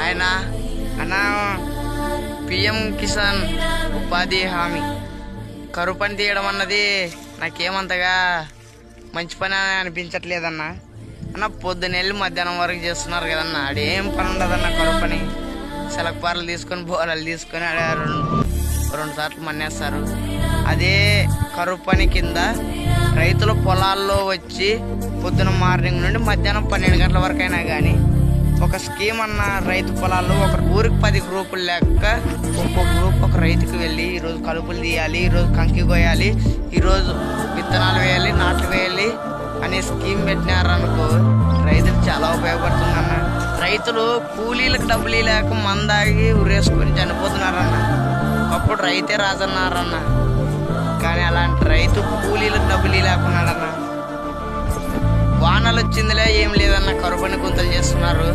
ఆయన అన్న పిఎం కిసాన్ ఉపాధి హామీ కరువు పని తీయడం అన్నది నాకేమంతగా మంచి పని అని అనిపించట్లేదన్న. అన్న పొద్దునెళ్ళి మధ్యాహ్నం వరకు చేస్తున్నారు కదన్న, ఆడేం పని ఉండదన్న. కరువు పని సెలక్పార్లు తీసుకొని బోరాలు తీసుకొని ఆడ రెండు సార్లు మన్నేస్తారు. అదే కరువు పని కింద రైతుల పొలాల్లో వచ్చి పొద్దున మార్నింగ్ నుండి మధ్యాహ్నం 12 గంటల వరకు అయినా కానీ ఒక స్కీమ్ అన్న రైతు పొలాల్లో ఒక ఊరికి 10 గ్రూపులు లెక్క ఒక్కొక్క గ్రూప్ ఒక రైతుకి వెళ్ళి ఈరోజు కలుపులు తీయాలి, ఈరోజు కంకి కోయాలి, ఈరోజు విత్తనాలు వేయాలి, నాట్లు వేయాలి అనే స్కీమ్ పెట్టినారనుకో రైతులు చాలా ఉపయోగపడుతుందన్న. రైతులు కూలీలకు డబ్బులు లేక మందాగి ఉరేసుకొని చనిపోతున్నారన్న. ఒకప్పుడు రైతే రాజన్నారన్న, కానీ అలాంటి రైతు కూలీలకు డబ్బులు లేకున్నాడన్న. వానలు వచ్చిందిలే ఏం లేదన్న, కరువు పని గుంతలు చేస్తున్నారు.